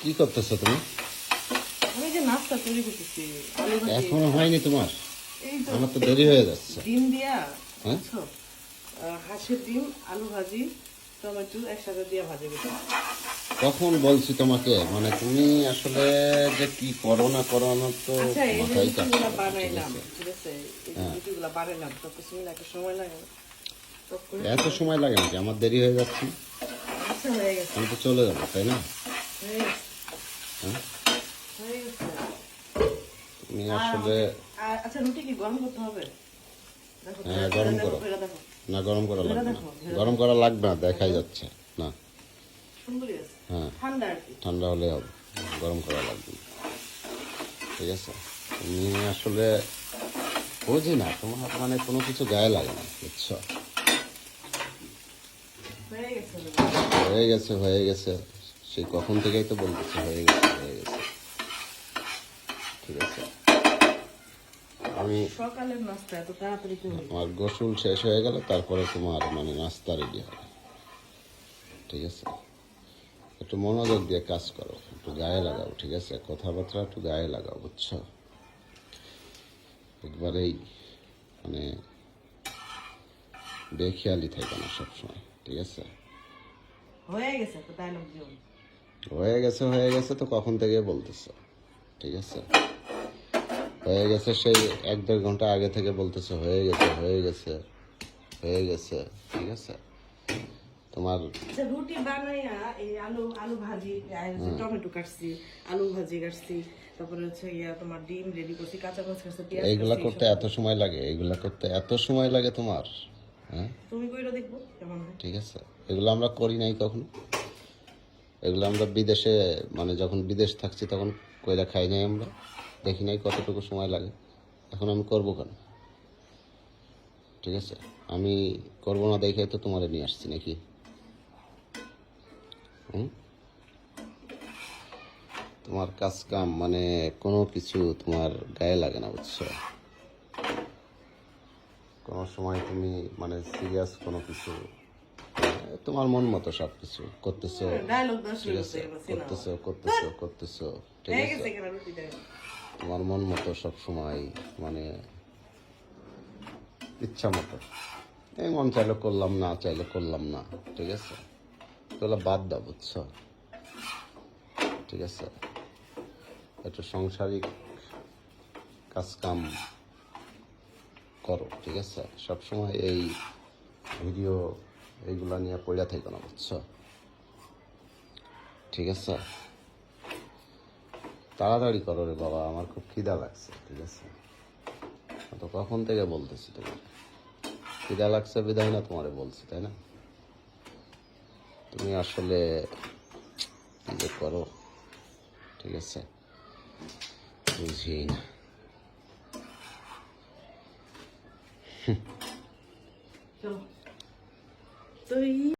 কি করতেছো তুমি? আমি যে নাস্তা তৈরি করতেছি আলু ভাজি। এখনো হয়নি তোমার? এই তো আমার তো দেরি হয়ে যাচ্ছে। ডিম দিয়া হ্যাঁ? বুঝছো, হাঁসের ডিম আলু ভাজি টমেটো একসাথে দিয়ে ভাজি করতে। কখন বলছি তোমাকে, মানে তুমি আসলে যে কি করো না করো আমার তো আচ্ছা এই যে মাথায় কাজ রুটিগুলো করে না, ঠিক বানাইলাম, আছে? ঠিক আছে, এই যে হ্যাঁ। রুটিগুলো বানাইলাম সব কিছু মিলে একটা সময় লাগে না? তখন এত সময় লাগে নাকি? আমার দেরি হয়ে যাচ্ছে। আচ্ছা হয়ে গেছে, আমি তো চলে যাবো, তাই না? হয়ে গেছে, হ্যাঁ, হয়ে গেছে। তুমি আর আসলে আচ্ছা রুটি কি গরম করতে হবে? দেখো হ্যাঁ, ধরে গরম দেখো, করো। ধরে দেখো, না, গরম করা ধরে লাগবে না। দেখো, ধরে গরম করা লাগবে না, দেখাই যাচ্ছে না। সুন্দরই আছে, হ্যাঁ, ঠান্ডা আর কি। ঠান্ডা হলে হবে, গরম করা লাগবে না। ঠিক আছে, তুমি আসলে বুঝি না, তোমার মানে কোনো কিছু গায়ে লাগে না, বুঝছো? হয়ে গেছে হয়ে গেছে, হয়ে গেছে, সেই কখন থেকেই তো বলতেছে হয়ে গেছে, হয়ে গেছে। ঠিক আছে, আমি সকালের নাস্তা এত তাড়াতাড়ি কি হলো? আমার গোসল শেষ হয়ে গেলে তারপরে তোমার মানে নাস্তা রেডি হবে। ঠিক আছে, একটু মনোযোগ দিয়ে কাজ করো, একটু গায়ে লাগাও, ঠিক আছে? কথাবার্তা একটু গায়ে লাগাও, বুঝছো? একবারেই মানে বেখেয়ালি থাকবে না সবসময়, ঠিক আছে? হয়ে গেছে তো ডায়লগ দিও। হয়ে গেছে, হয়ে গেছে তো কখন থেকে বলতেছো, ঠিক আছে? হয়ে গেছে সেই 1-1.5 ঘন্টা আগে থেকে বলতেছো হয়ে গেছে, হয়ে গেছে, হয়ে গেছে, ঠিক আছে? তোমার আচ্ছা রুটি বানাইয়া এই আলু আলু ভাজি, টমেটো কাটছি, আলু ভাজি কাটছি, তারপরে হচ্ছে ইয়া তোমার ডিম রেডি করছি, কাঁচা মরিচ কাটছি, পেঁয়াজ এইগুলা কাটছি, করতে এত সময় লাগে? এইগুলা করতে এত সময় লাগে তোমার? হ্যাঁ, তুমি কইরা দেখবো কেমন হয়। ঠিক আছে, এগুলো আমরা করি নাই কখনো। এগুলো আমরা বিদেশে মানে যখন বিদেশ থাকছি তখন কইরা খাই নাই, আমরা দেখি নাই কতটুকু সময় লাগে। এখন আমি করবো কেন? ঠিক আছে, আমি করবো না দেখে তো তোমারে নিয়ে আসছি নাকি? হুম, তোমার কাজ কাম মানে কোনো কিছু তোমার গায়ে লাগে না, বুঝছো? কোনো সময় তুমি মানে সিরিয়াস কোনো কিছু তোমার মন মতো সব কিছু করতেছো, ডায়লগ দাও ঠিক শুরু আছে? করতে করতেছো করতেছো করতেছো, ঠিক হয়ে আছে? গেছে কেন রুটি দেয়? তোমার মন মতো সব সময় মানে ইচ্ছা মতো, এই মন চাইলে করলাম, না চাইলে করলাম না, ঠিক আছে? এগুলো বাদ দাও, বুঝছো? ঠিক আছে, একটু সাংসারিক কাজ কাম করো, ঠিক আছে? সবসময় এই ভিডিও এইগুলা নিয়ে পড়ে থেকো না, বুঝছো? ঠিক আছে, তাড়াতাড়ি করো রে বাবা, আমার খুব খিদা লাগছে, ঠিক আছে? তো কখন থেকে বলতেছি তোমার খিদা লাগছে, বিদায় না তোমারে বলছি, তাই না? তুমি আসলে কি যে করো, ঠিক আছে, বুঝি না। চলো তো